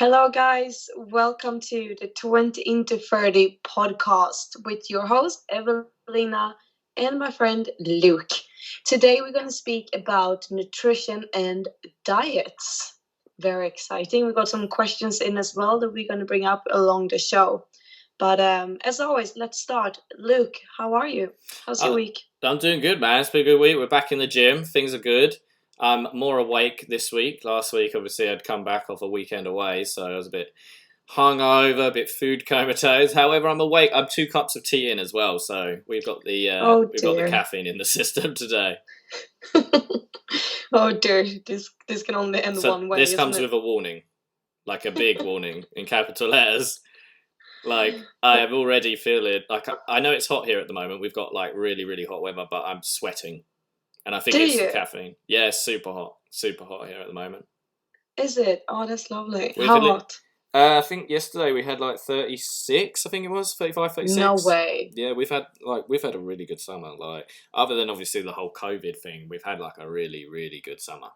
Hello, guys. Welcome to the 20 into 30 podcast with your host, Evelina, and my friend, Luke. Today, we're going to speak about nutrition and diets. Very exciting. We got some questions in as well that we're going to bring up along the show. But as always, let's start. Luke, how are you? How's your Uh, week? I'm doing good, man. It's been a good week. We're back in the gym. Things are good. I'm more awake this week. Last week, obviously, I'd come back off a weekend away, so I was a bit hungover, a bit food comatose. However, I'm awake. I'm 2 cups of tea in as well, so Oh, we've got the dear. caffeine in the system today. Oh, dear. This can only end So one way, this isn't comes it? with a warning, like a big warning in capital letters. Like I am already feeling like I know it's hot here at the moment. We've got like really really hot weather, but I'm sweating. And I think Do it's the you? caffeine. Yeah, it's super hot here at the moment. Is it? Oh, that's lovely. We've How a hot? I think yesterday we had like 36. I think it was 35, No 36. way. Yeah, we've had a really good summer. Like other than obviously the whole COVID thing, we've had like a really really good summer.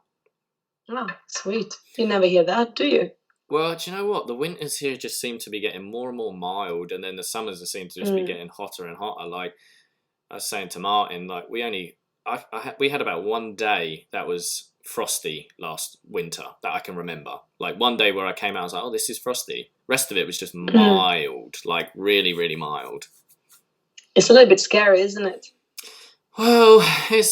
Oh, sweet. You never hear that, do you? Well, do you know what? The winters here just seem to be getting more and more mild, and then the summers seem to just be Mm. getting hotter and hotter. Like I was saying to Martin, like we had about one day that was frosty last winter that I can remember. Like one day where I came out, I was like, "Oh, this is frosty." Rest of it was just Mm. mild, like really, really mild. It's a little bit scary, isn't it? Well, it's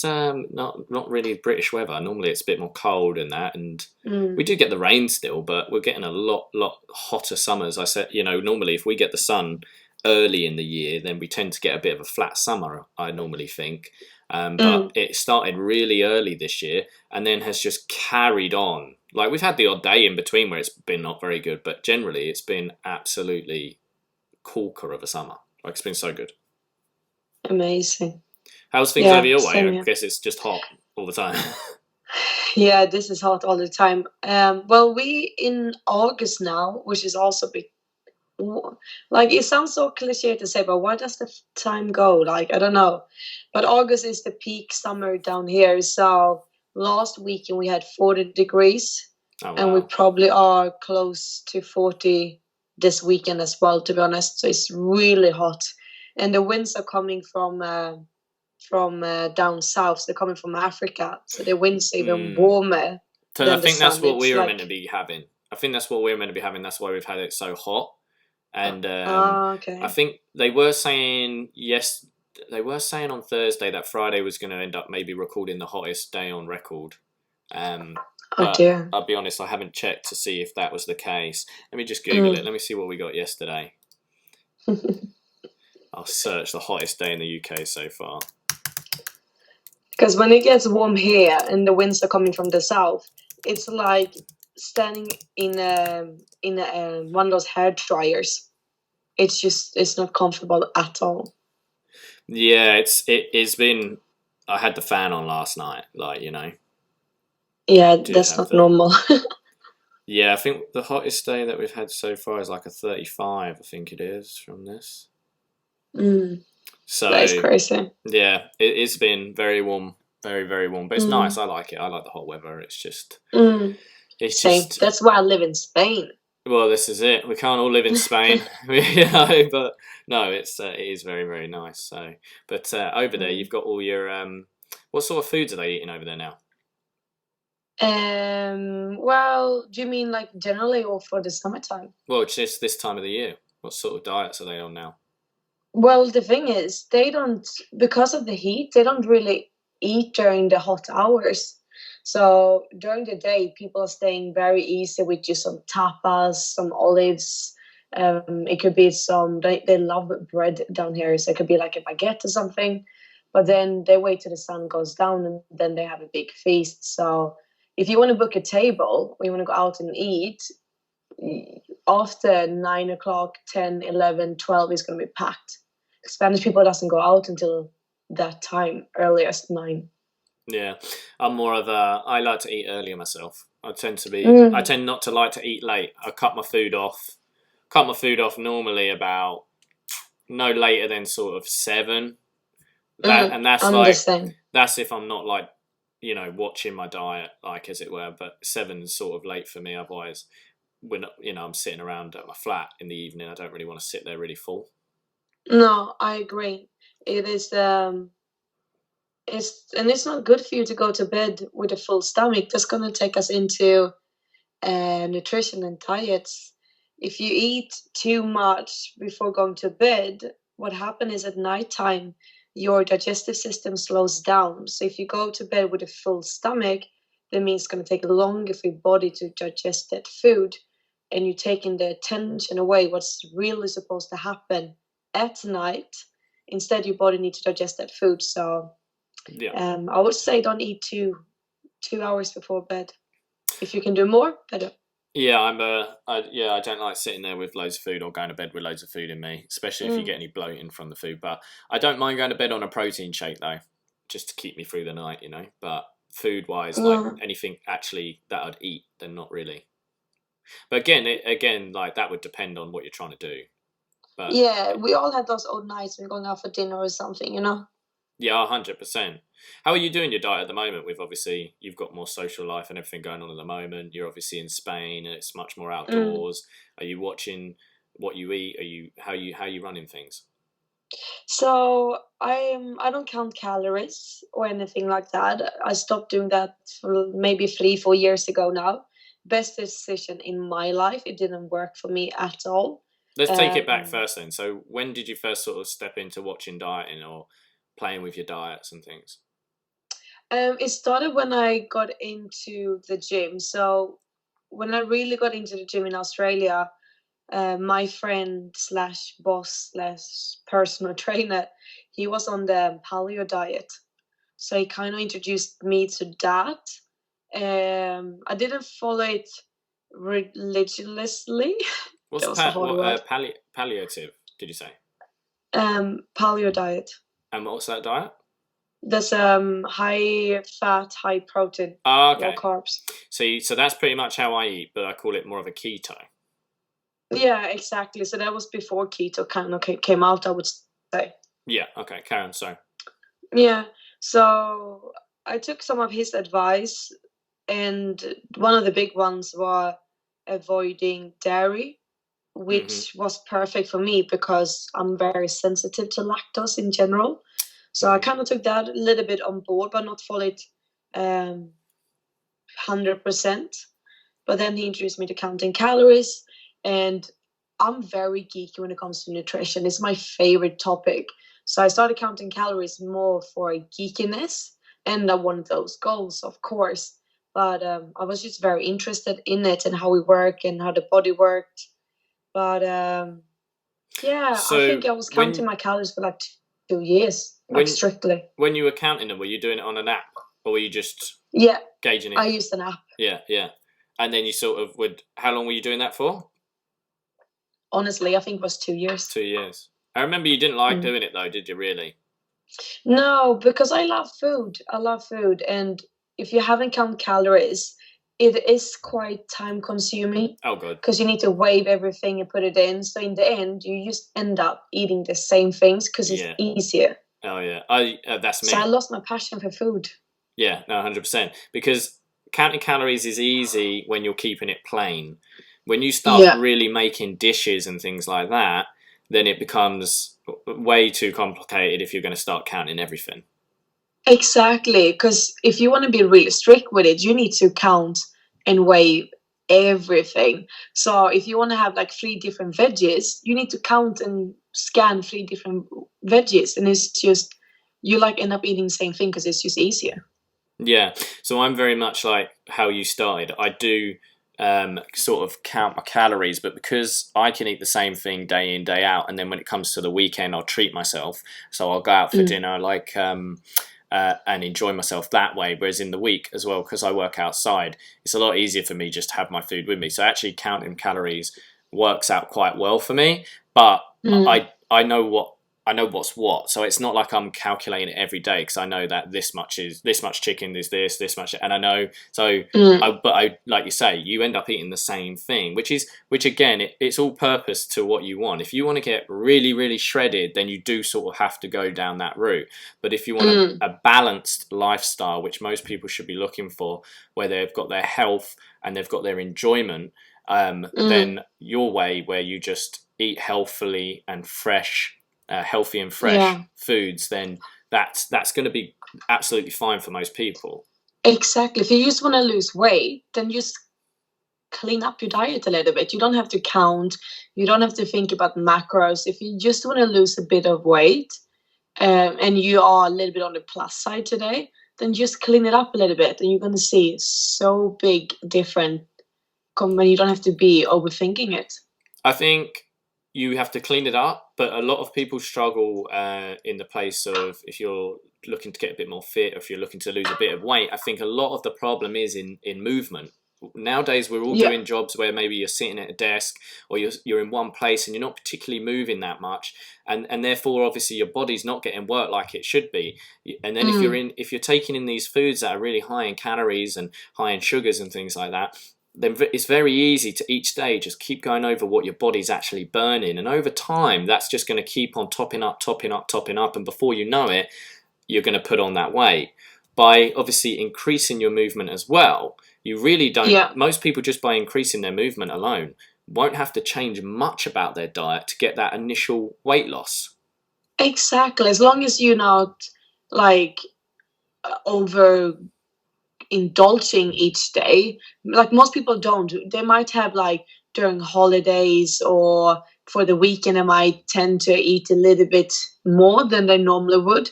not really British weather. Normally, it's a bit more cold and that, and we Mm. do get the rain still, but we're getting a lot hotter summers. I said, normally if we get the sun early in the year, then we tend to get a bit of a flat summer. I normally think, but Mm. it started really early this year, and then has just carried on. Like we've had the odd day in between where it's been not very good, but generally it's been absolutely corker of a summer. Like it's been so good. Amazing. How's things over Yeah, your way? same I here. guess it's just hot all the time. Yeah, this is hot all the time. Well, we in August now, which is also big. Like it sounds so cliche to say, but where does the time go? Like I don't know. But August is the peak summer down here. So last weekend we had 40 degrees, Oh and we wow. probably are close to 40 this weekend as well. To be honest, so it's really hot, and the winds are coming from down south. So they're coming from Africa, so the winds are even Mm. warmer So I than the think that's sun. what It's we were meant like to be having. I think that's what we were meant to be having. That's why we've had it so hot. And I okay. think they were saying they were saying on Thursday that Friday was going to end up maybe recording the hottest day on record. Oh But dear. I'll be honest, I haven't checked to see if that was the case. Let me just Google it. Mm. Let me see what we got yesterday. I'll search the hottest day in the UK so far. Because when it gets warm here and the winds are coming from the south, it's like standing in one of those hair dryers. It's not comfortable at all. Yeah, it's been. I had the fan on last night. Like Yeah, did that's have not the. normal. Yeah, I think the hottest day that we've had so far is like a 35. I think it is from this. Mm, that is So crazy. yeah, it's been very warm, very very warm. But it's nice. Mm, I like it. I like the hot weather. mm. It's Same. just. That's why I live in Spain. Well, this is it. We can't all live in Spain, but no, it is very very nice. So, but over there Mm. you've got all your what sort of foods are they eating over there now? Well, do you mean like generally or for the summertime? Well, it's just this time of the year. What sort of diets are they on now? Well, the thing is, they don't, because of the heat, they don't really eat during the hot hours. So during the day, people are staying very easy with just some tapas, some olives. It could be they love bread down here, so it could be like a baguette or something. But then they wait till the sun goes down and then they have a big feast. So if you want to book a table, or you want to go out and eat, after 9 o'clock, 10, 11, 12 is going to be packed. Spanish people doesn't go out until that time, earliest 9. Yeah, I'm more of a. I like to eat earlier myself. I tend to be. I Mm, tend not to like to eat late. I cut my food off. Cut my food off normally about no later than sort of 7. And that's I'm the like same. that's if I'm not like watching my diet like as it were. But 7's sort of late for me otherwise. when I'm sitting around at my flat in the evening, I don't really want to sit there really full. No, I agree. It is it's not good for you to go to bed with a full stomach. That's gonna take us into nutrition and diets. If you eat too much before going to bed, what happens is at nighttime, your digestive system slows down. So if you go to bed with a full stomach, that means it's going to take longer for your body to digest that food. And you're taking the attention away, what's really supposed to happen at night. Instead, your body needs to digest that food. So Yeah. I would say don't eat 2 hours before bed. If you can do more, better. Yeah, I don't like sitting there with loads of food or going to bed with loads of food in me, especially if you Mm. get any bloating from the food. But I don't mind going to bed on a protein shake though, just to keep me through the night, But food wise, like Yeah. anything actually that I'd eat, then not really. But again, like that would depend on what you're trying to do. But Yeah, we all have those old nights when we're going out for dinner or something. yeah, 100%. How are you doing your diet at the moment? With obviously you've got more social life and everything going on at the moment. You're obviously in Spain and it's much more Mm. outdoors. Are you watching what you eat? Are you how you running things? So I don't count calories or anything like that. I stopped doing that for maybe 3, 4 years ago now. Best decision in my life. It didn't work for me at all. Let's take it back Um, first then. So when did you first sort of step into watching dieting or playing with your diets and things? it started when I got into the gym. So when I really got into the gym in Australia, my friend slash boss slash personal trainer, he was on the paleo diet. So he kind of introduced me to that. I didn't follow it religiously. What's That was a hard word. palliative? Did you say? Paleo diet. And what's that diet? There's high fat, high protein, Oh, low okay. carbs. So that's pretty much how I eat, but I call it more of a keto. Yeah, exactly. So that was before keto kind of came out, I would say. Yeah. Okay. Karen. So. Yeah. So I took some of his advice, and one of the big ones were avoiding dairy, Hmm. which was perfect for me because I'm very sensitive to lactose in general. So I Hmm. kind of took that a little bit on board, but not follow it 100%. But then he introduced me to counting calories, and I'm very geeky when it comes to nutrition. It's my favorite topic. So I started counting calories more for geekiness, and I wanted those goals, of course. But I was just very interested in it and how we work and how the body worked. But yeah, I So think I was counting when my calories for like 2 years, like when strictly. when you were counting them, were you doing it on an app or were you just Yeah, gauging I it? used an app. Yeah, yeah. And then you sort of would. How long were you doing that for? Honestly, I think it was 2 years. 2 years. I remember you didn't like Mm. doing it though, did you? Really? No, because I love food. I love food, and if you haven't count calories, it is quite time consuming Oh, good. because you need to weigh everything and put it in. So in the end, you just end up eating the same things because it's Yeah. easier. Oh, yeah. That's So I me. lost my passion for food. Yeah, no, 100%. Because counting calories is easy when you're keeping it plain. When you start Yeah. really making dishes and things like that, then it becomes way too complicated if you're going to start counting everything. Exactly, because if you want to be really strict with it, you need to count and weigh everything. So if you want to have like 3 different veggies, you need to count and scan 3 different veggies, and it's just you like end up eating the same thing because it's just easier. Yeah, so I'm very much like how you started. I do sort of count my calories, but because I can eat the same thing day in, day out, and then when it comes to the weekend, I'll treat myself. So I'll go out for Mm. dinner, like and enjoy myself that way. Whereas in the week as well, because I work outside, it's a lot easier for me just to have my food with me. So actually counting calories works out quite well for me. But Mm. I know what I know what's what. So it's not like I'm calculating it every day, because I know that this much chicken is this much, and I know. So Mm, but I, like you say, you end up eating the same thing, which again, it's all purpose to what you want. If you want to get really, really shredded, then you do sort of have to go down that route. But if you want mm, a balanced lifestyle, which most people should be looking for, where they've got their health and they've got their enjoyment, mm, then your way, where you just eat healthily and fresh, healthy and fresh yeah. foods, then that's going to be absolutely fine for most people. Exactly. If you just want to lose weight, then just clean up your diet a little bit. You don't have to count. You don't have to think about macros. If you just want to lose a bit of weight, and you are a little bit on the plus side today, then just clean it up a little bit, and you're gonna see so big different. When you don't have to be overthinking it. I think you have to clean it up, but a lot of people struggle in the place of, if you're looking to get a bit more fit, or if you're looking to lose a bit of weight. I think a lot of the problem is in movement. Nowadays, we're all Yeah. doing jobs where maybe you're sitting at a desk, or you're in one place and you're not particularly moving that much, and therefore obviously your body's not getting work like it should be. And then Mm, if you're taking in these foods that are really high in calories and high in sugars and things like that, then it's very easy to each day just keep going over what your body's actually burning, and over time that's just going to keep on topping up, topping up, topping up, and before you know it, you're going to put on that weight. By obviously increasing your movement as well, you really don't, yeah. most people, just by increasing their movement alone, won't have to change much about their diet to get that initial weight loss. Exactly. As long as you're not like over indulging each day, like most people don't. They might have like during holidays or for the weekend, they might tend to eat a little bit more than they normally would.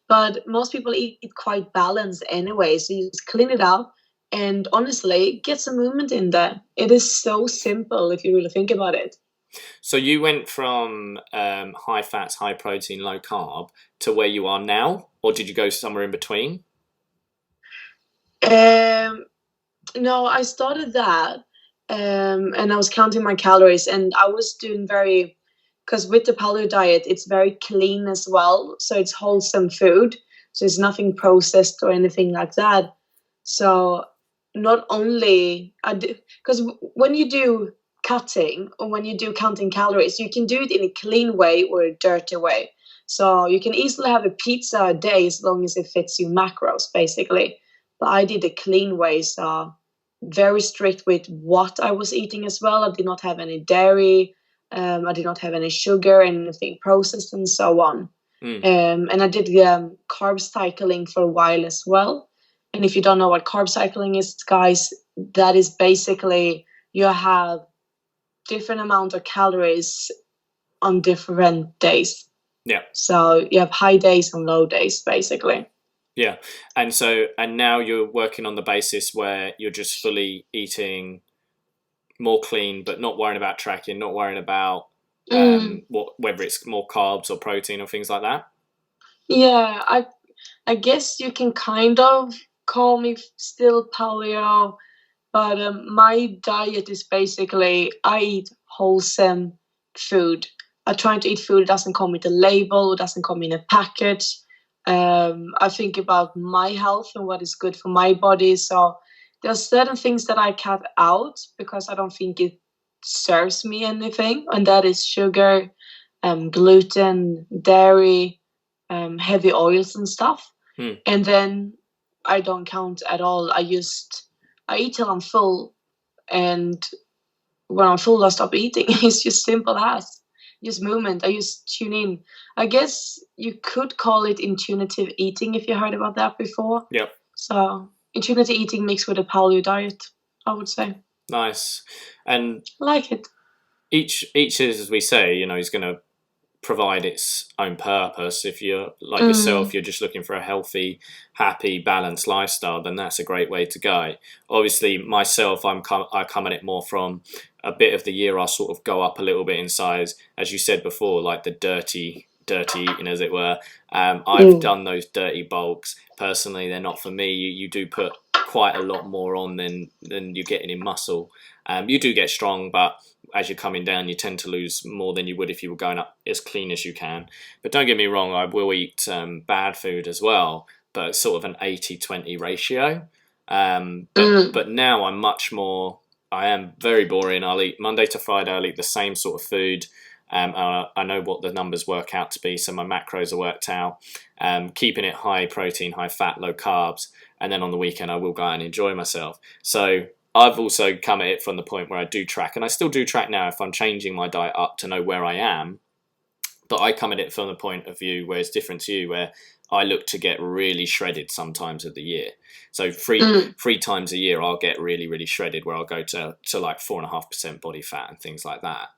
But most people eat quite balanced anyway. So you just clean it up and honestly get some movement in there. It is so simple if you really think about it. So you went from high fats, high protein, low carb to where you are now, or did you go somewhere in between? Um, no, I started that, and I was counting my calories, and I was doing very, because with the paleo diet, it's very clean as well. So it's wholesome food. So it's nothing processed or anything like that. So not only I do, because when you do cutting or when you do counting calories, you can do it in a clean way or a dirty way. So you can easily have a pizza a day as long as it fits your macros, basically. But I did a clean way, so very strict with what I was eating as well. I did not have any dairy. I did not have any sugar, anything processed, and so on. Mm. And I did carb cycling for a while as well. And if you don't know what carb cycling is, guys, that is basically you have different amount of calories on different days. Yeah. So you have high days and low days, basically. Yeah, and now you're working on the basis where you're just fully eating more clean, but not worrying about tracking, not worrying about Mm, whether it's more carbs or protein or things like that. yeah, I guess you can kind of call me still paleo, but my diet is basically I eat wholesome food. I try to eat food that doesn't come with a label, doesn't come in a package. I think about my health and what is good for my body. So there are certain things that I cut out because I don't think it serves me anything, and that is sugar, gluten, dairy, heavy oils and stuff. Hmm. And then I don't count at all. I eat till I'm full, and when I'm full, I stop eating. It's just simple as just movement. I just tune in. I guess you could call it intuitive eating if you heard about that before. Yep. So intuitive eating mixed with a paleo diet, I would say. Nice. And I like it. each is, as we say, is going to provide its own purpose. If you're like Mm, yourself, you're just looking for a healthy, happy, balanced lifestyle, then that's a great way to go. Obviously, myself, I come at it more from a bit of the year. I'll sort of go up a little bit in size, as you said before, like the dirty eating, as it were. I've mm, done those dirty bulks. Personally, they're not for me. You do put quite a lot more on than you're getting in muscle. You do get strong, but as you're coming down, you tend to lose more than you would if you were going up as clean as you can. But don't get me wrong, I will eat bad food as well, but it's sort of an 80-20 ratio. But now I'm much more. I am very boring. I'll eat Monday to Friday. I'll eat the same sort of food. I know what the numbers work out to be, so my macros are worked out. Keeping it high protein, high fat, low carbs, and then on the weekend I will go out and enjoy myself. So I've also come at it from the point where I do track, and I still do track now if I'm changing my diet up to know where I am. But I come at it from the point of view where it's different to you, where I look to get really shredded sometimes of the year. So three times a year I'll get really, really shredded, where I'll go to like 4.5% body fat and things like that.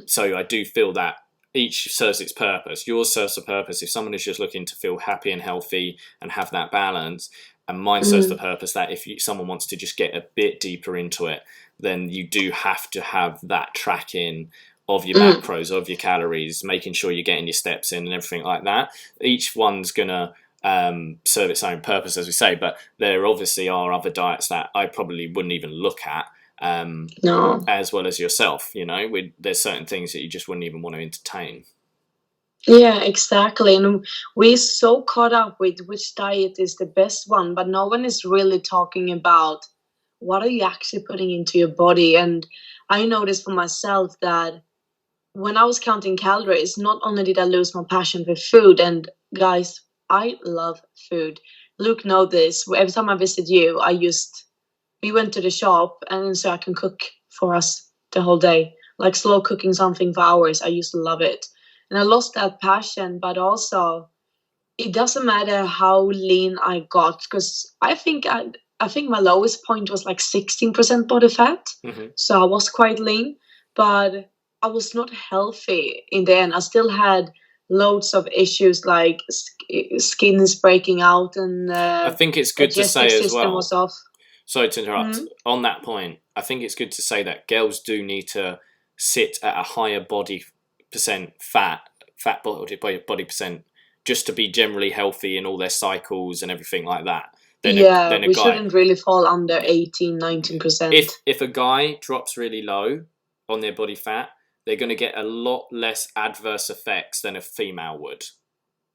So I do feel that each serves its purpose. Yours serves a purpose if someone is just looking to feel happy and healthy and have that balance. And mine serves the purpose that if someone wants to just get a bit deeper into it, then you do have to have that tracking of your macros, of your calories, making sure you're getting your steps in and everything like that. Each one's going to serve its own purpose, as we say, but there obviously are other diets that I probably wouldn't even look at. No. As well as yourself, there's certain things that you just wouldn't even want to entertain. Yeah, exactly. And we're so caught up with which diet is the best one, but no one is really talking about what are you actually putting into your body. And I noticed for myself that when I was counting calories, not only did I lose my passion for food, and guys, I love food. Luke knows this. Every time I visit you, we went to the shop and so I can cook for us the whole day, like slow cooking something for hours. I used to love it. And I lost that passion, but also it doesn't matter how lean I got, because I think my lowest point was like 16% body fat. So I was quite lean, but I was not healthy in the end. I still had loads of issues like skin is breaking out, and I think it's good to say as well. Was off. Sorry to interrupt. On that point, I think it's good to say that girls do need to sit at a higher body percent fat body percent, just to be generally healthy in all their cycles and everything like that. Then we shouldn't really fall under 18-19%. If a guy drops really low on their body fat, they're going to get a lot less adverse effects than a female would.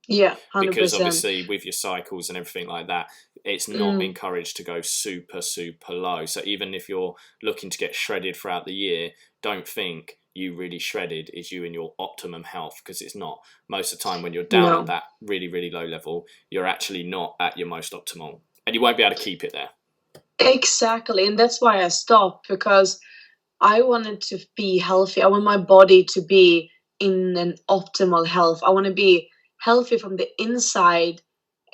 Yeah, 100%. Because obviously with your cycles and everything like that, it's not encouraged to go super, super low. So even if you're looking to get shredded throughout the year, don't think you really shredded is you in your optimum health, because it's not. Most of the time when you're down at that really, really low level, you're actually not at your most optimal, and you won't be able to keep it there. Exactly, and that's why I stopped, because I wanted to be healthy. I want my body to be in an optimal health. I want to be healthy from the inside,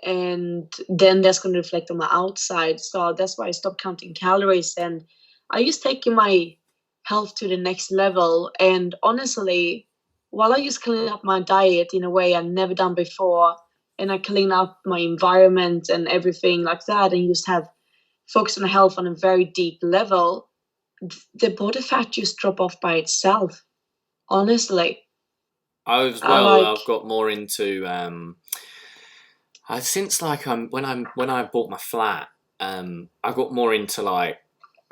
and then that's going to reflect on my outside. So that's why I stopped counting calories, and I just taking my health to the next level. And honestly, while I just clean up my diet in a way I've never done before, and I clean up my environment and everything like that, and just have focus on health on a very deep level, the body fat just drop off by itself. Honestly, I've got more into since like when I bought my flat, I got more into like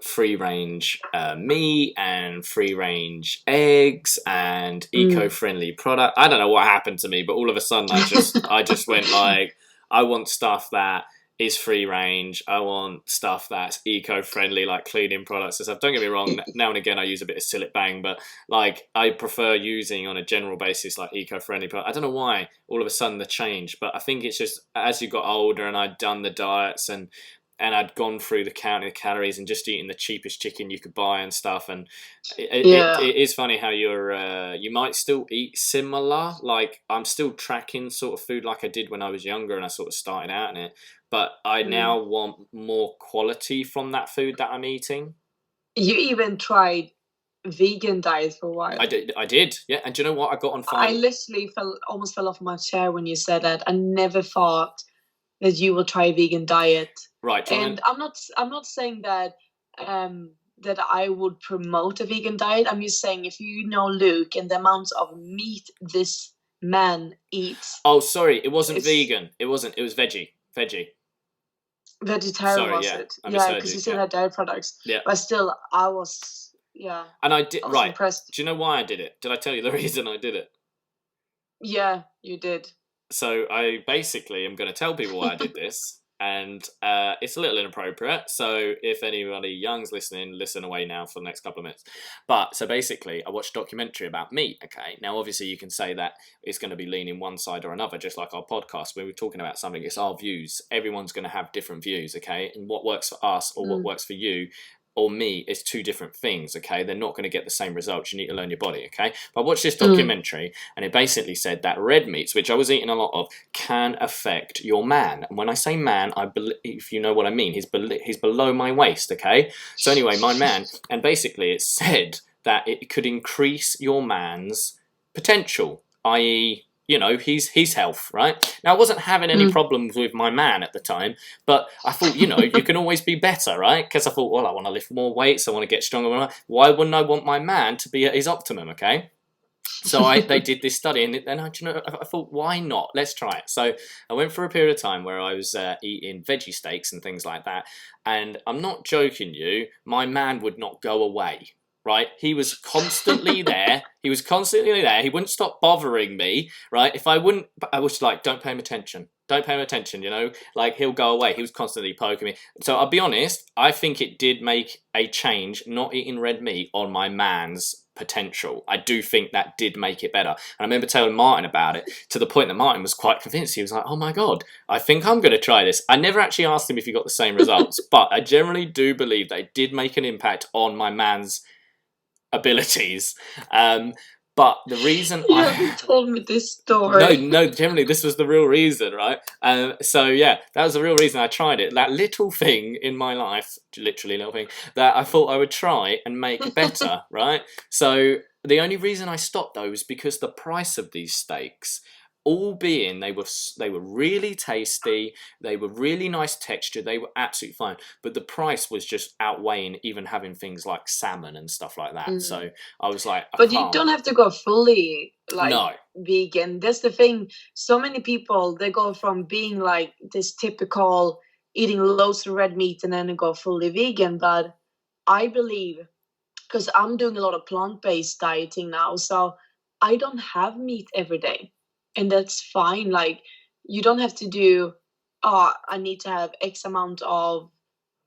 free range meat and free range eggs and eco-friendly product. I don't know what happened to me, but all of a sudden I just went like, I want stuff that is free range. I want stuff that's eco-friendly, like cleaning products and stuff. Don't get me wrong, now and again I use a bit of Cillit Bang, but like I prefer using on a general basis like eco-friendly products. I don't know why all of a sudden the change, but I think it's just as you got older and I'd done the diets and I'd gone through the counting of calories and just eating the cheapest chicken you could buy and stuff. And it is funny how you might still eat similar. Like I'm still tracking sort of food like I did when I was younger and I sort of started out in it. But I now want more quality from that food that I'm eating. You even tried vegan diet for a while. I did. Yeah. And do you know what? I got on fire. I literally almost fell off my chair when you said that. I never thought that you will try a vegan diet. Right. And I'm not saying that that I would promote a vegan diet. I'm just saying if you know Luke and the amounts of meat this man eats. Oh, sorry, it wasn't vegan. It wasn't. It was veggie. Vegetarian. Sorry, was it? Yeah, because you still had dairy products. Yeah. But still, I was yeah, And I did, I was right. impressed. Do you know why I did it? Did I tell you the reason I did it? Yeah, you did. So I basically am going to tell people why I did this, and it's a little inappropriate. So if anybody young's listening, listen away now for the next couple of minutes. But so basically, I watched a documentary about meat. Okay, now obviously you can say that it's going to be leaning one side or another, just like our podcast. When we're talking about something, it's our views. Everyone's going to have different views. Okay, and what works for us or what works for you or me is two different things, okay? They're not going to get the same results. You need to learn your body, okay? But I watched this documentary, and it basically said that red meats, which I was eating a lot of, can affect your man. And when I say man, if you know what I mean, he's below my waist, okay? So anyway, my man, and basically it said that it could increase your man's potential, i.e., you know, his health, right? Now, I wasn't having any problems with my man at the time, but I thought, you know, you can always be better, right? Because I thought, well, I want to lift more weights, I want to get stronger. Why wouldn't I want my man to be at his optimum, okay? So they did this study, and I thought, why not? Let's try it. So I went for a period of time where I was eating veggie steaks and things like that, and I'm not joking you, my man would not go away. Right, he was constantly there. He wouldn't stop bothering me. Right, if I was like, don't pay him attention. Don't pay him attention. You know, like he'll go away. He was constantly poking me. So I'll be honest. I think it did make a change. Not eating red meat on my man's potential. I do think that did make it better. And I remember telling Martin about it to the point that Martin was quite convinced. He was like, oh my God, I think I'm going to try this. I never actually asked him if he got the same results, but I generally do believe that it did make an impact on my man's abilities. But the reason you haven't told me this story. No, generally this was the real reason, right? So yeah, that was the real reason I tried it. That little thing in my life, literally little thing, that I thought I would try and make better, right? So the only reason I stopped though was because the price of these steaks, all being they were really tasty, they were really nice texture, they were absolutely fine, but the price was just outweighing even having things like salmon and stuff like that. So I was like, but you don't have to go fully like no. vegan. That's the thing. So many people, they go from being like this typical eating loads of red meat and then they go fully vegan. But I believe, because I'm doing a lot of plant-based dieting now, so I don't have meat every day. And that's fine. Like, you don't have to do, I need to have X amount of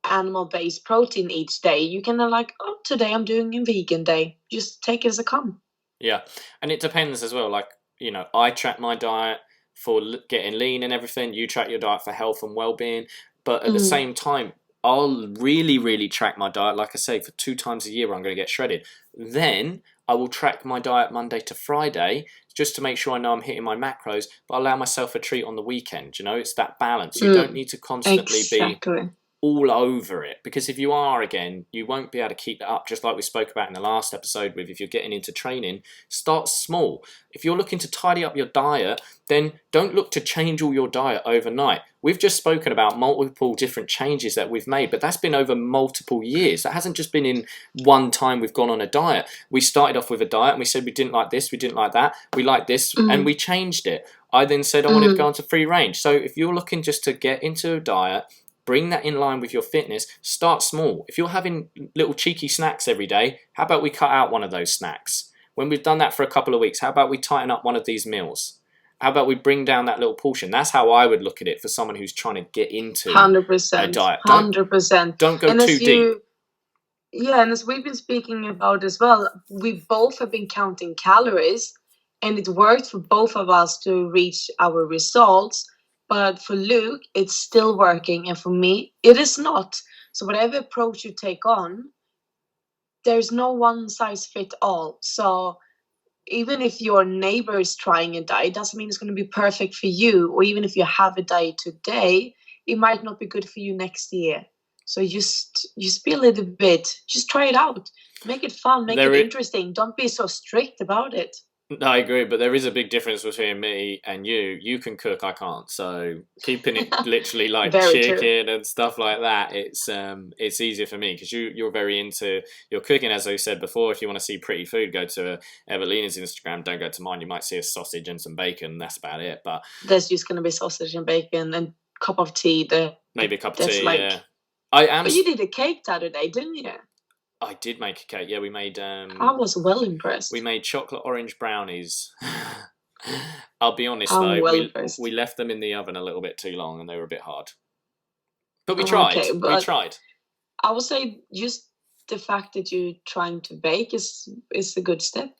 animal-based protein each day. You can like, oh, today I'm doing a vegan day. Just take it as it comes. Yeah, and it depends as well. Like, you know, I track my diet for getting lean and everything. You track your diet for health and well-being. But at the same time, I'll really, really track my diet, like I say, for 2 times a year where I'm going to get shredded. Then I will track my diet Monday to Friday just to make sure I know I'm hitting my macros, but I allow myself a treat on the weekend. You know, it's that balance. You don't need to constantly be all over it, because if you are, again, you won't be able to keep that up. Just like we spoke about in the last episode with, if you're getting into training, start small. If you're looking to tidy up your diet, then don't look to change all your diet overnight. We've just spoken about multiple different changes that we've made, but that's been over multiple years. That hasn't just been in one time we've gone on a diet. We started off with a diet and we said we didn't like this, we didn't like that, we like this, and we changed it. I then said I wanted to go into free range. So if you're looking just to get into a diet, bring that in line with your fitness, start small. If you're having little cheeky snacks every day, how about we cut out one of those snacks? When we've done that for a couple of weeks, how about we tighten up one of these meals? How about we bring down that little portion? That's how I would look at it for someone who's trying to get into 100%, a diet. 100%. Don't go too deep. Yeah, and as we've been speaking about as well, we both have been counting calories, and it worked for both of us to reach our results. But for Luke, it's still working, and for me, it is not. So whatever approach you take on, there's no one size fit all. So even if your neighbor is trying a diet, doesn't mean it's going to be perfect for you. Or even if you have a diet today, it might not be good for you next year. So just be a little bit, just try it out. Make it fun, make it interesting. Don't be so strict about it. No, I agree, but there is a big difference between me and you. You can cook, I can't. So keeping it literally like chicken and stuff like that, it's easier for me, because you're very into your cooking. As I said before, if you want to see pretty food, go to Evelina's Instagram. Don't go to mine. You might see a sausage and some bacon. That's about it. But there's just going to be sausage and bacon and cup of tea. Maybe a cup of tea. Yeah, I am. But you did a cake the other day, didn't you? I did make a cake. Yeah, I was well we impressed. made chocolate orange brownies. I'll be honest I'm though, well we impressed. left them in the oven a little bit too long and they were a bit hard. But we tried. Okay, We but tried. I would say just the fact that you're trying to bake is a good step.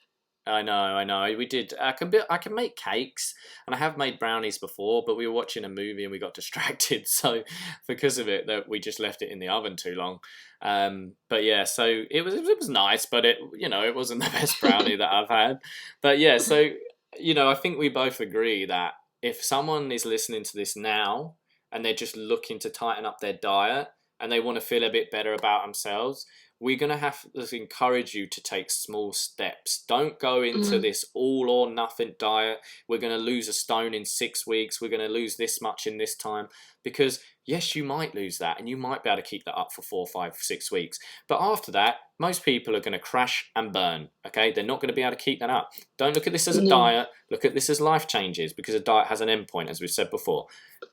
I know, I know. We did. I can make cakes, and I have made brownies before. But we were watching a movie and we got distracted, so because of it, that we just left it in the oven too long. But yeah, so it was nice, but it wasn't the best brownie that I've had. But yeah, so I think we both agree that if someone is listening to this now and they're just looking to tighten up their diet and they want to feel a bit better about themselves, we're going to have to encourage you to take small steps. Don't go into Mm, this all or nothing diet. We're going to lose a stone in 6 weeks. We're going to lose this much in this time. Because, yes, you might lose that and you might be able to keep that up for 4, 5, 6 weeks. But after that, most people are going to crash and burn. Okay? They're not going to be able to keep that up. Don't look at this as a no, diet. Look at this as life changes because a diet has an endpoint, as we've said before.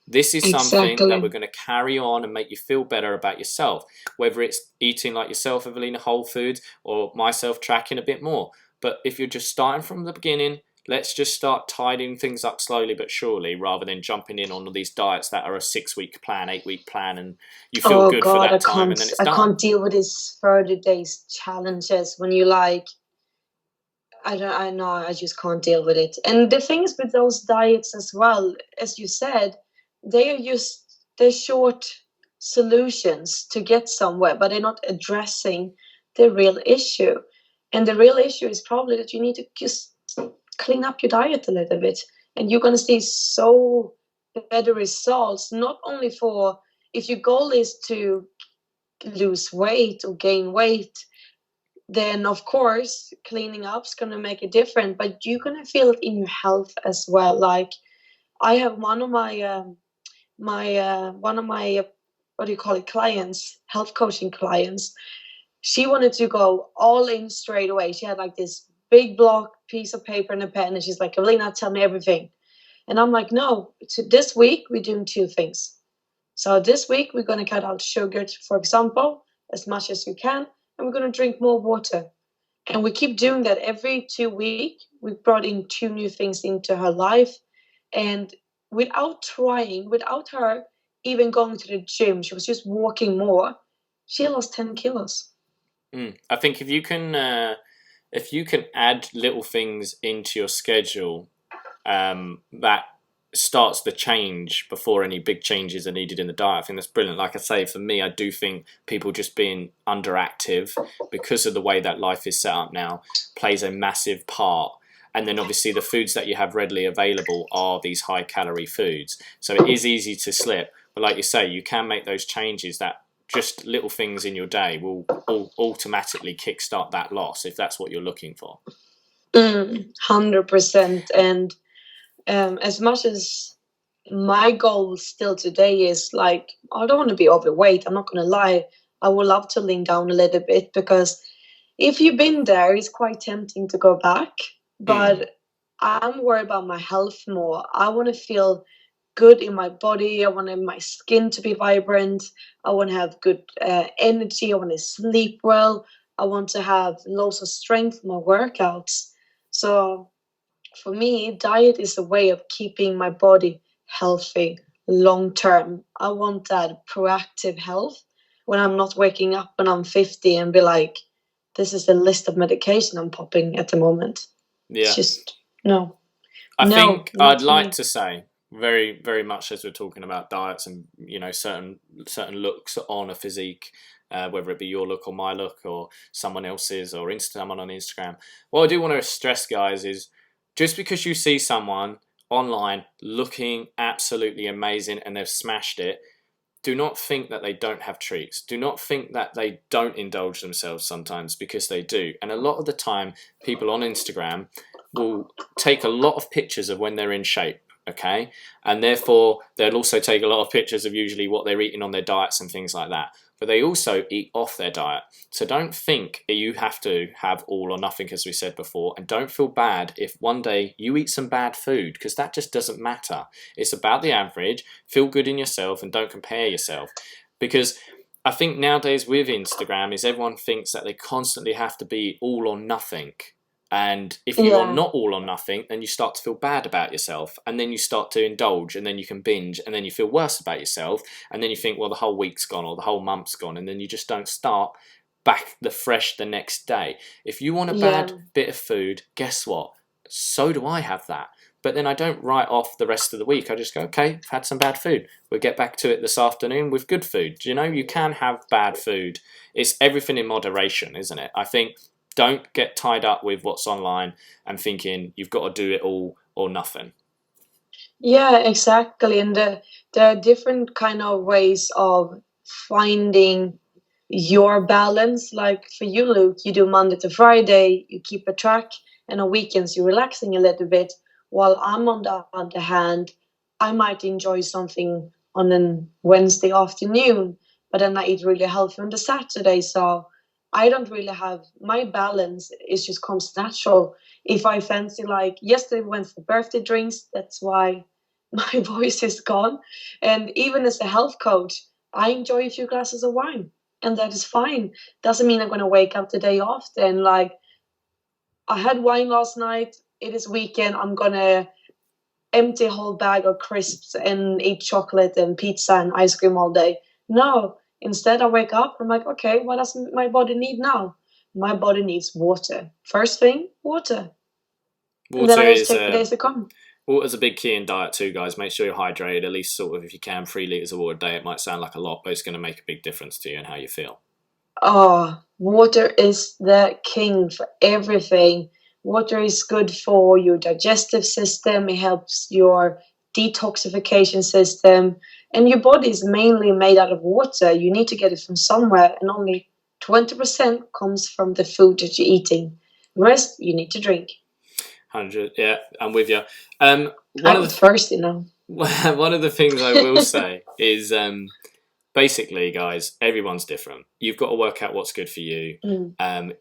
This is something that we're exactly. going to carry on and make you feel better about yourself, whether it's eating like yourself, Evelina, whole foods, or myself tracking a bit more. But if you're just starting from the beginning, let's just start tidying things up slowly but surely rather than jumping in on all these diets that are a 6 week plan, 8 week plan, and you feel Oh good for God, that time and then it's I done. can't deal with these 30 days challenges when you like. I know, I just can't deal with it. And the things with those diets as well, as you said, they're short solutions to get somewhere, but they're not addressing the real issue. And the real issue is probably that you need to just clean up your diet a little bit, and you're gonna see so better results. Not only for if your goal is to lose weight or gain weight, then of course cleaning up is going to make a difference, but you're going to feel it in your health as well. Like I have one of my what do you call it, clients, health coaching clients. She wanted to go all in straight away. She had like this big block piece of paper and a pen, and she's like, Evelina, tell me everything. And I'm like, no, this week we're doing two things. So this week we're going to cut out sugar, for example, as much as we can, and we're going to drink more water. And we keep doing that every 2 weeks. We brought in two new things into her life. And without trying, without her even going to the gym, she was just walking more. She lost 10 kilos. I think if you can add little things into your schedule that starts the change before any big changes are needed in the diet. I think that's brilliant. Like I say, for me, I do think people just being underactive because of the way that life is set up now plays a massive part. And then obviously the foods that you have readily available are these high calorie foods. So it is easy to slip. But like you say, you can make those changes that just little things in your day will automatically kickstart that loss if that's what you're looking for. 100%. And as much as my goal still today is like, I don't want to be overweight. I'm not going to lie. I would love to lean down a little bit because if you've been there, it's quite tempting to go back. Mm, But I'm worried about my health more. I want to feel good in my body. I want my skin to be vibrant. I want to have good energy. I want to sleep well. I want to have loads of strength for my workouts. So for me, diet is a way of keeping my body healthy long term. I want that proactive health when I'm not waking up when I'm 50 and be like, this is the list of medication I'm popping at the moment. It's yeah. just, no, I no, think I'd not for like me. to say very, very much as we're talking about diets and certain looks on a physique, whether it be your look or my look or someone else's or someone on Instagram. What I do want to stress, guys, is just because you see someone online looking absolutely amazing and they've smashed it, do not think that they don't have treats. Do not think that they don't indulge themselves sometimes because they do. And a lot of the time, people on Instagram will take a lot of pictures of when they're in shape, okay? And therefore, they'll also take a lot of pictures of usually what they're eating on their diets and things like that. But they also eat off their diet. So don't think that you have to have all or nothing, as we said before. And don't feel bad if one day you eat some bad food, because that just doesn't matter. It's about the average. Feel good in yourself and don't compare yourself. Because I think nowadays with Instagram is everyone thinks that they constantly have to be all or nothing. And if you are Yeah. not all or nothing, then you start to feel bad about yourself, and then you start to indulge, and then you can binge, and then you feel worse about yourself, and then you think, well, the whole week's gone or the whole month's gone, and then you just don't start back fresh the next day. If you want a Yeah. bad bit of food, guess what? So do I have that. But then I don't write off the rest of the week. I just go, okay, I've had some bad food. We'll get back to it this afternoon with good food. You know, you can have bad food. It's everything in moderation, isn't it? I think don't get tied up with what's online and thinking you've got to do it all or nothing. Yeah, exactly. And there are different kind of ways of finding your balance. Like for you, Luke, you do Monday to Friday, you keep a track, and on weekends you're relaxing a little bit. While I'm on the other hand, I might enjoy something on a Wednesday afternoon, but then I eat really healthy on the Saturday. So I don't really have my balance. It just comes natural. If I fancy, like yesterday, we went for birthday drinks. That's why my voice is gone. And even as a health coach, I enjoy a few glasses of wine, and that is fine. Doesn't mean I'm going to wake up the day after and like, I had wine last night. It is weekend. I'm going to empty a whole bag of crisps and eat chocolate and pizza and ice cream all day. No, instead I wake up, I'm like, okay, what does my body need now? My body needs water. First thing, water. And then Water I just is take the days to come. water's a big key in diet too, guys. Make sure you're hydrated, at least sort of if you can, 3 litres of water a day. It might sound like a lot, but it's going to make a big difference to you and how you feel. Oh, water is the king for everything. Water is good for your digestive system. It helps your detoxification system. And your body is mainly made out of water. You need to get it from somewhere, and only 20% comes from the food that you're eating. The rest you need to drink. 100, yeah, I'm with you. One I'm of the thirsty now. one of the things I will say is basically, guys, everyone's different. You've got to work out what's good for you.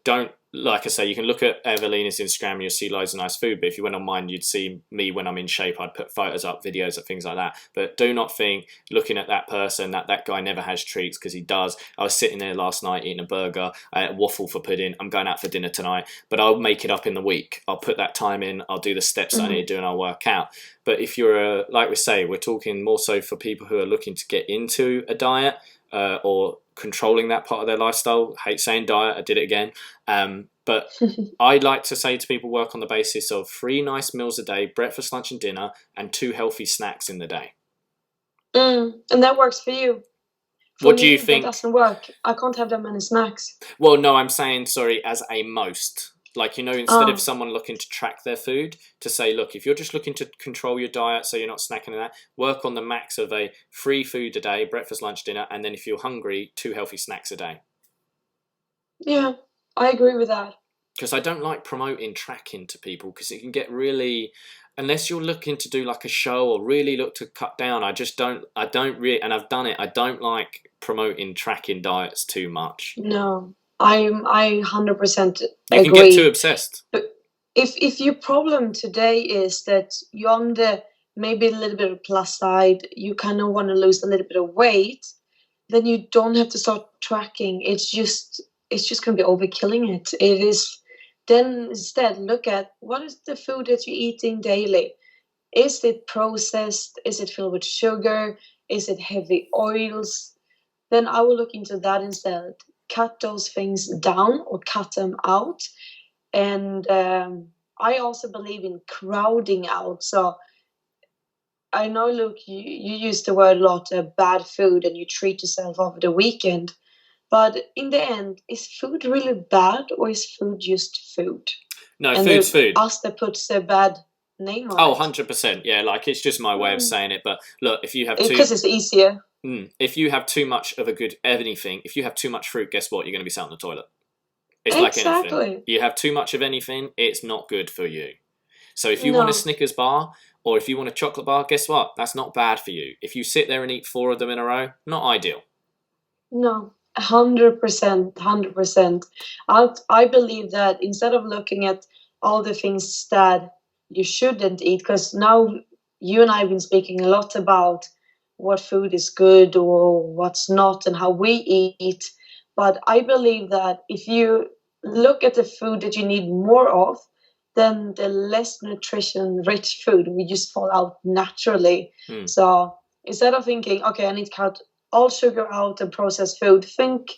Don't, like I say, you can look at Evelina's Instagram and you'll see loads of nice food, but if you went on mine, you'd see me when I'm in shape. I'd put photos up, videos of things like that. But do not think, looking at that person, that guy never has treats, because he does. I was sitting there last night eating a burger, a waffle for pudding. I'm going out for dinner tonight, but I'll make it up in the week. I'll put that time in, I'll do the steps that I need to do, and I'll work out. But if you're, like we say, we're talking more so for people who are looking to get into a diet or controlling that part of their lifestyle. I hate saying diet, I did it again. But I like to say to people, work on the basis of 3 nice meals a day, breakfast, lunch and dinner, and 2 healthy snacks in the day. And that works for you. For What do me, you think? That doesn't work. I can't have that many snacks. Well, no, I'm saying, sorry, as a most. Like, you know, instead of someone looking to track their food, to say, look, if you're just looking to control your diet so you're not snacking and that, work on the max of a 3 food a day, breakfast, lunch, dinner, and then if you're hungry, 2 healthy snacks a day. Yeah, I agree with that. Because I don't like promoting tracking to people, because it can get really, unless you're looking to do like a show or really look to cut down, I don't really, and I've done it, I don't like promoting tracking diets too much. No, I 100% You agree. can get too obsessed. But if your problem today is that you're on the maybe a little bit of plus side, you kind of want to lose a little bit of weight, then you don't have to start tracking. It's just going to be overkilling it. It is. Then instead, look at what is the food that you're eating daily. Is it processed? Is it filled with sugar? Is it heavy oils? Then I will look into that instead. Cut those things down or cut them out. And I also believe in crowding out. So I know, Luke, you use the word a lot, bad food, and you treat yourself over the weekend. But in the end, is food really bad, or is food just food? No, And food's food. Us that puts a bad name on Oh, it. 100%. Yeah, like it's just my way of saying it. But look, if you have because it's easier. If you have too much of a good anything, if you have too much fruit, guess what? You're going to be sat on the toilet. It's like anything. You have too much of anything, it's not good for you. So if you want a Snickers bar, or if you want a chocolate bar, guess what? That's not bad for you. If you sit there and eat 4 of them in a row, not ideal. No, 100%, 100%. I believe that instead of looking at all the things that you shouldn't eat, because now you and I have been speaking a lot about what food is good or what's not and how we eat. But I believe that if you look at the food that you need more of, then the less nutrition rich food will just fall out naturally. So instead of thinking, okay, I need to cut all sugar out and processed food, think,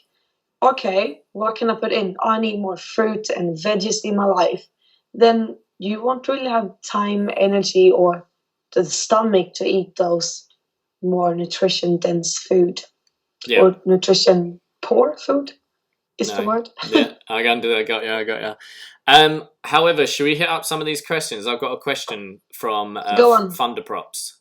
okay, what can I put in? I need more fruit and veggies in my life. Then you won't really have time, energy, or the stomach to eat those more nutrition dense food or nutrition poor food is the word. Yeah, I got you. I got you. However, should we hit up some of these questions? I've got a question from Thunderprops.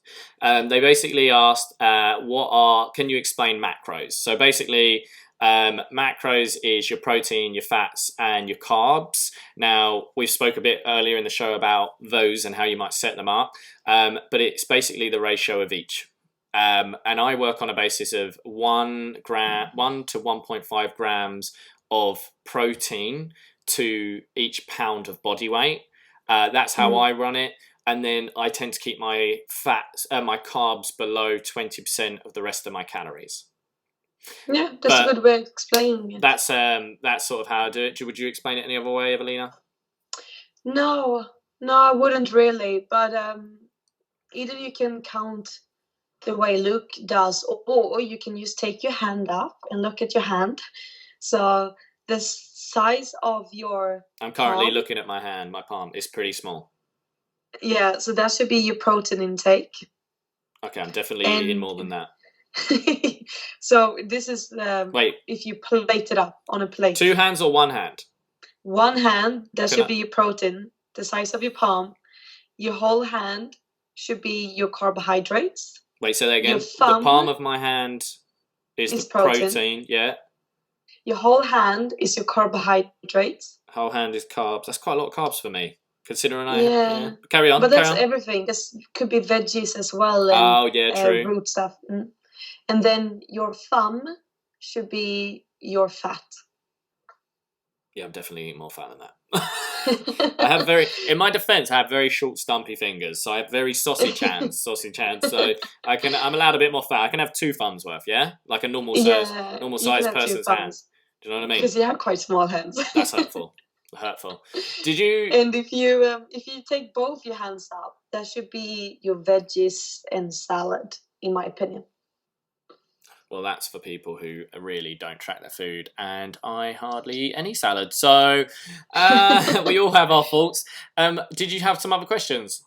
They basically asked, can you explain macros? So basically, macros is your protein, your fats, and your carbs. Now, we spoke a bit earlier in the show about those and how you might set them up, but it's basically the ratio of each. And I work on a basis of 1 to 1.5 grams of protein to each pound of body weight. That's how I run it. And then I tend to keep my fats, my carbs below 20% of the rest of my calories. Yeah, that's a good way of explaining it. That's sort of how I do it. Would you explain it any other way, Evelina? No, I wouldn't really. But either you can count the way Luke does, or you can just take your hand up and look at your hand. So the size of your I'm currently looking at my hand. My palm is pretty small. Yeah, so that should be your protein intake. Okay, I'm definitely eating more than that. So this is wait, if you plate it up on a plate. 2 hands or 1 hand? 1 hand, that should be your protein, the size of your palm. Your whole hand should be your carbohydrates. Wait, say that again. The palm of my hand is the protein. Yeah. Your whole hand is your carbohydrates. Whole hand is carbs. That's quite a lot of carbs for me, considering I carry on. But that's everything. This could be veggies as well. And, true. Root stuff. And then your thumb should be your fat. Yeah, I'm definitely eating more fat than that. I have in my defense, I have very short, stumpy fingers, so I have very sausage hands. So I'm allowed a bit more fat. I can have 2 thumbs worth, yeah, like a normal size person's hands. Do you know what I mean? Because you have quite small hands. That's hurtful. Did you? And if you take both your hands up, that should be your veggies and salad, in my opinion. Well, that's for people who really don't track their food, and I hardly eat any salad. So we all have our faults. Did you have some other questions?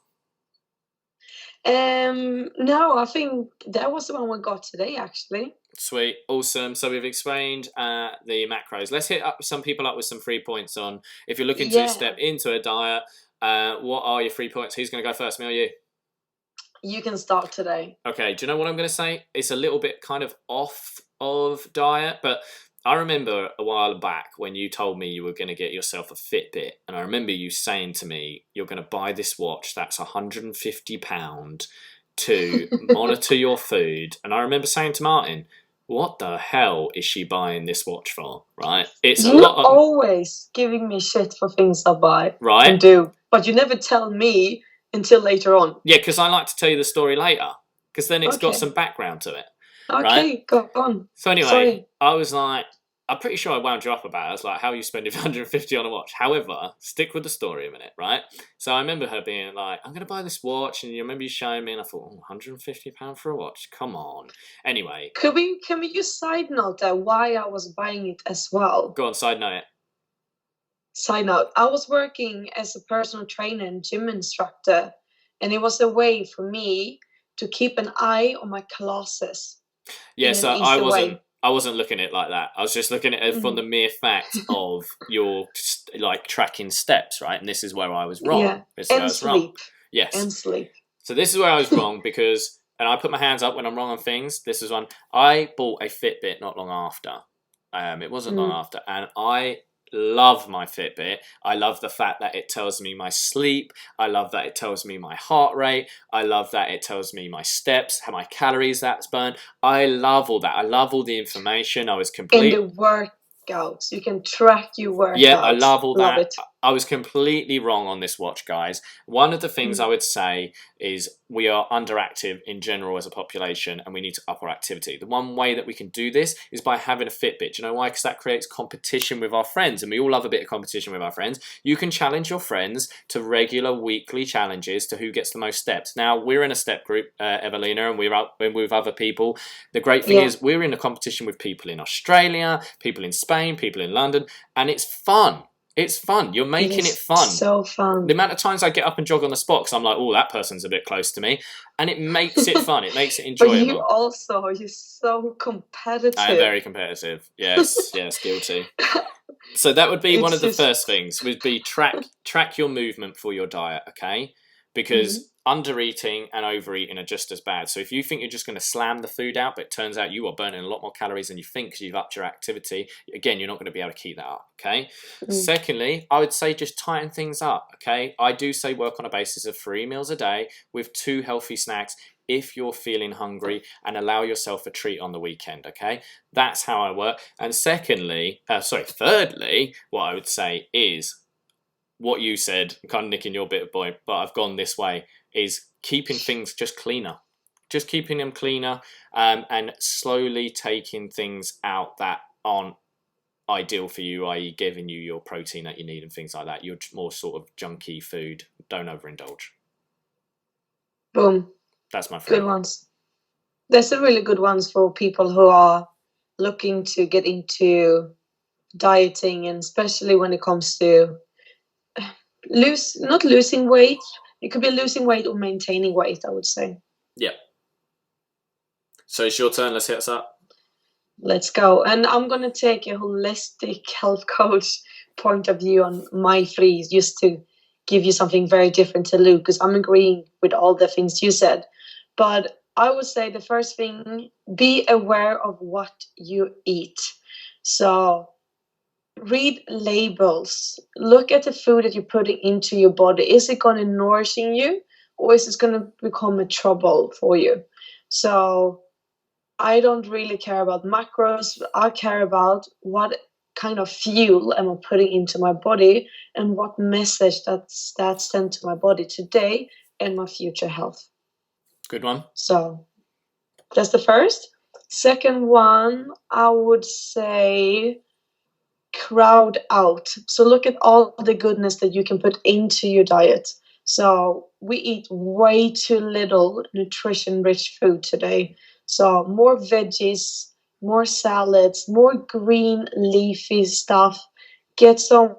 No, I think that was the one we got today, actually. Sweet, awesome. So we've explained the macros. Let's hit up some people up with some 3 points on if you're looking to step into a diet. What are your 3 points? Who's going to go first, me or you? You can start today. Okay, do you know what I'm going to say? It's a little bit kind of off of diet, but I remember a while back when you told me you were going to get yourself a Fitbit, and I remember you saying to me, you're going to buy this watch that's £150 to monitor your food. And I remember saying to Martin, what the hell is she buying this watch for, right? It's You're always giving me shit for things I buy and do, but you never tell me until later on. Yeah, because I like to tell you the story later, because then it's got some background to it. Okay, go on. So anyway, I was like, I'm pretty sure I wound you up about it. I was like, how are you spending 150 on a watch? However, stick with the story a minute, right? So I remember her being like, I'm going to buy this watch, and you remember you showing me, and I thought, £150 for a watch? Come on. Anyway. Can we just side note why I was buying it as well? Go on, side note it. Side note, I was working as a personal trainer and gym instructor, and it was a way for me to keep an eye on my classes. Yeah, so I wasn't looking at it like that. I was just looking at it from the mere fact of your tracking steps, right? And this is where I was wrong. Yeah, and sleep. Yes, and sleep. So this is where I was wrong because, and I put my hands up when I'm wrong on things. This is one I bought a Fitbit not long after. It wasn't long after, and I love my Fitbit. I love the fact that it tells me my sleep. I love that it tells me my heart rate. I love that it tells me my steps, how my calories that's burned. I love all that. I love all the information. I was complete. And the workouts. You can track your workouts. Yeah, I love all that. I was completely wrong on this watch, guys. One of the things I would say is we are underactive in general as a population, and we need to up our activity. The one way that we can do this is by having a Fitbit. Do you know why? Because that creates competition with our friends, and we all love a bit of competition with our friends. You can challenge your friends to regular weekly challenges to who gets the most steps. Now, we're in a step group, Evelina, and we're out with other people. The great thing is we're in a competition with people in Australia, people in Spain, people in London, and it's fun. It's fun. You're making it fun. So fun. The amount of times I get up and jog on the spot because I'm like, oh, that person's a bit close to me. And it makes it fun. It makes it enjoyable. But you're so competitive. I am very competitive. Yes, yes, guilty. So that would be one of the first things, would be track your movement for your diet, okay? Because undereating and overeating are just as bad. So if you think you're just going to slam the food out, but it turns out you are burning a lot more calories than you think because you've upped your activity, again, you're not going to be able to keep that up, okay? Secondly, I would say just tighten things up, okay? I do say work on a basis of 3 meals a day with 2 healthy snacks if you're feeling hungry, and allow yourself a treat on the weekend, okay? That's how I work. And thirdly, what I would say is what you said, kind of nicking your bit of point, but I've gone this way, is keeping things just cleaner. Just keeping them cleaner, and slowly taking things out that aren't ideal for you, i.e. giving you your protein that you need and things like that. Your more sort of junky food. Don't overindulge. Boom. That's my favorite. Good ones. There's some really good ones for people who are looking to get into dieting, and especially when it comes to not losing weight. It could be losing weight or maintaining weight, I would say. Yeah. So it's your turn. Let's hit us up. Let's go. And I'm going to take a holistic health coach point of view on my 3, just to give you something very different to Luke, because I'm agreeing with all the things you said. But I would say the first thing, be aware of what you eat. So read labels. Look at the food that you're putting into your body. Is it going to nourishing you, or is it going to become a trouble for you? So I don't really care about macros. I care about what kind of fuel am I putting into my body, and what message that's sent to my body today and my future health. Good one. So that's the first. Second one, I would say crowd out. So look at all the goodness that you can put into your diet. So we eat way too little nutrition-rich food today. So more veggies, more salads, more green leafy stuff. Get some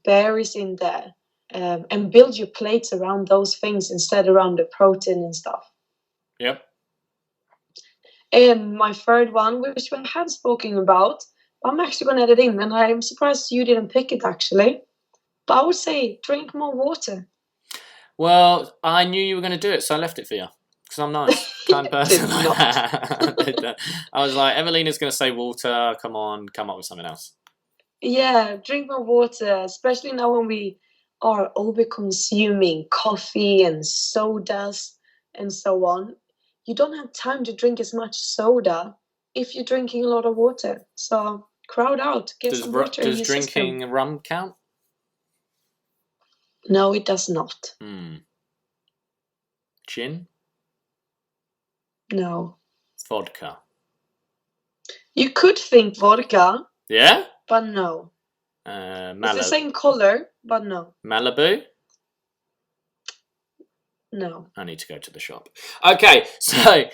berries in there, and build your plates around those things instead around the protein and stuff. Yep. And my third one, which we have spoken about, I'm actually going to add it in, and I'm surprised you didn't pick it actually. But I would say drink more water. Well, I knew you were going to do it, so I left it for you. Because I'm nice, kind person. I was like, Evelina's going to say water. Come on, come up with something else. Yeah, drink more water, especially now when we are over-consuming coffee and sodas and so on. You don't have time to drink as much soda if you're drinking a lot of water. So crowd out, get some water in your system. Does drinking rum count? No, it does not. Gin? No. Vodka? You could think vodka. Yeah? But no. It's the same color, but no. Malibu? No. I need to go to the shop. Okay, so,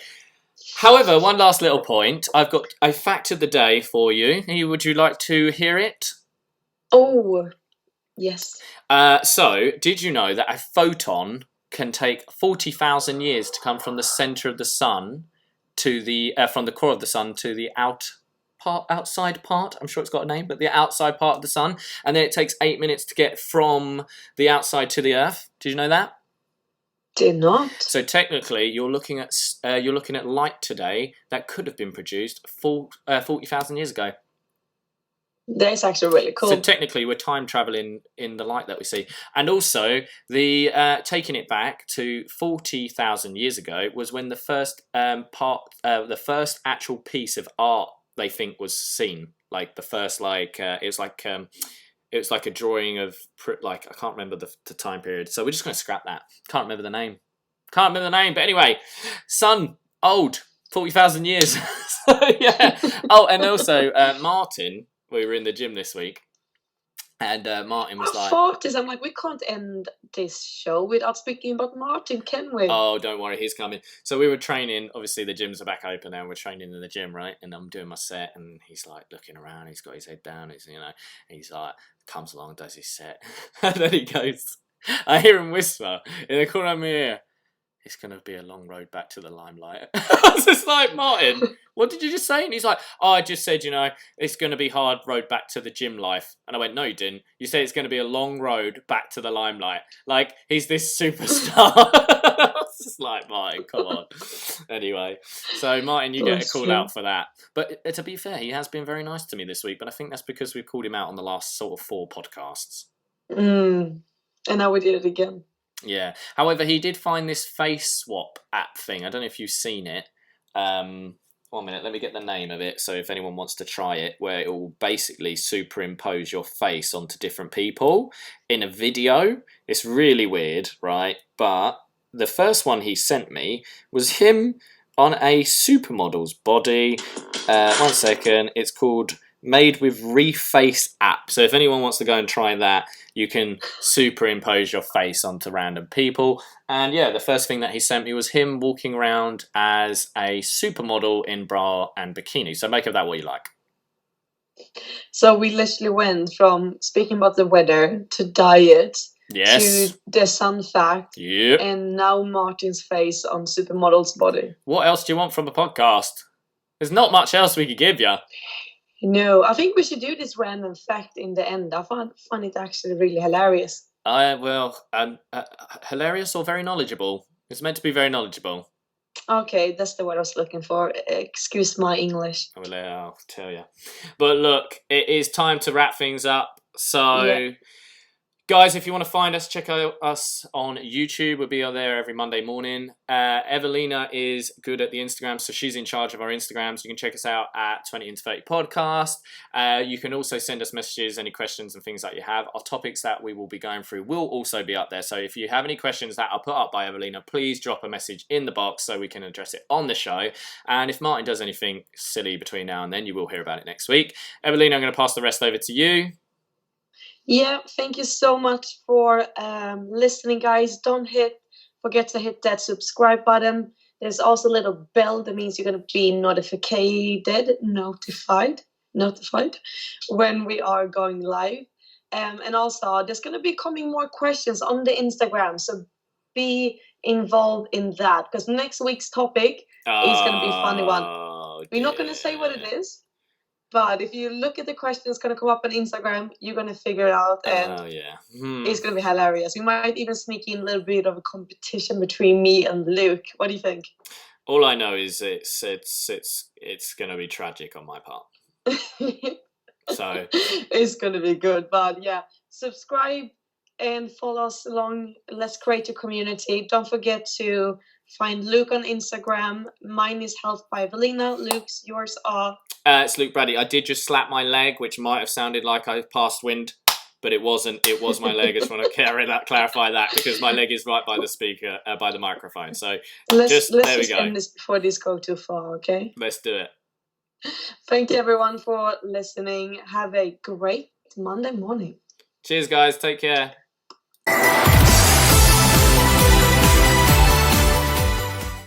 however, one last little point. I've got a fact of the day for you. Would you like to hear it? Oh, yes. So, did you know that a photon can take 40,000 years to come from the center of the sun to the from the core of the sun to the outside part? I'm sure it's got a name, but the outside part of the sun, and then it takes 8 minutes to get from the outside to the Earth. Did you know that? Did not. So technically, you're looking at light today that could have been produced 40,000 years ago. That's actually really cool. So technically, we're time traveling in the light that we see, and also the taking it back to 40,000 years ago was when the first the first actual piece of art they think was seen, like the first It was like a drawing of like I can't remember the time period, so we're just gonna scrap that. Can't remember the name. But anyway, sun old 40,000 years. So, yeah. Oh, and also Martin. We were in the gym this week, and Martin was like, thought this. I'm like, we can't end this show without speaking about Martin, can we? "Oh, don't worry, he's coming." So we were training. Obviously, the gyms are back open now. We're training in the gym, right? And I'm doing my set, and he's like looking around. He's got his head down. He's like comes along, does his set, and then he goes. I hear him whisper in the corner of my ear. It's going to be a long road back to the limelight. I was just like, Martin, what did you just say? And he's like, oh, I just said, it's going to be hard road back to the gym life. And I went, no, you didn't. You said it's going to be a long road back to the limelight. Like, he's this superstar. I was just like, Martin, come on. Anyway, so Martin, you get a call out for that. But to be fair, he has been very nice to me this week. But I think that's because we've called him out on the last sort of 4 podcasts. And now we did it again. Yeah. However, he did find this face swap app thing. I don't know if you've seen it. 1 minute, let me get the name of it. So if anyone wants to try it, where it will basically superimpose your face onto different people in a video. It's really weird, right? But the first one he sent me was him on a supermodel's body. 1 second. It's called Made with Reface app. So if anyone wants to go and try that, you can superimpose your face onto random people. And yeah, the first thing that he sent me was him walking around as a supermodel in bra and bikini. So make of that what you like. So we literally went from speaking about the weather to diet to the sun fact, and now Martin's face on supermodel's body. What else do you want from a podcast? There's not much else we could give you. No, I think we should do this random fact in the end. I find it actually really hilarious. Hilarious or very knowledgeable? It's meant to be very knowledgeable. Okay, that's the word I was looking for. Excuse my English. Well, I'll tell you. But look, it is time to wrap things up. So... Guys, if you want to find us, check out us on YouTube. We'll be on there every Monday morning. Evelina is good at the Instagram, so she's in charge of our Instagrams. You can check us out at 20 into 30 Podcast. You can also send us messages, any questions and things that you have. Our topics that we will be going through will also be up there. So if you have any questions that are put up by Evelina, please drop a message in the box so we can address it on the show. And if Martin does anything silly between now and then, you will hear about it next week. Evelina, I'm going to pass the rest over to you. Yeah, thank you so much for listening, guys. Don't forget to hit that subscribe button. There's also a little bell that means you're going to be notified when we are going live. And also, there's going to be coming more questions on the Instagram, so be involved in that, because next week's topic is going to be a funny one. We're not going to say what it is. But if you look at the questions going to come up on Instagram, you're going to figure it out, and it's going to be hilarious. We might even sneak in a little bit of a competition between me and Luke. What do you think? All I know is it's going to be tragic on my part. So it's going to be good. But yeah, subscribe and follow us along. Let's create a community. Don't forget to find Luke on Instagram. Mine is Health by Evelina. Luke's, yours are... it's Luke Brady. I did just slap my leg, which might have sounded like I passed wind, but it wasn't. It was my leg. I just want to clarify that, because my leg is right by the speaker, by the microphone. So let's just end this before this go too far, okay? Let's do it. Thank you, everyone, for listening. Have a great Monday morning. Cheers, guys. Take care.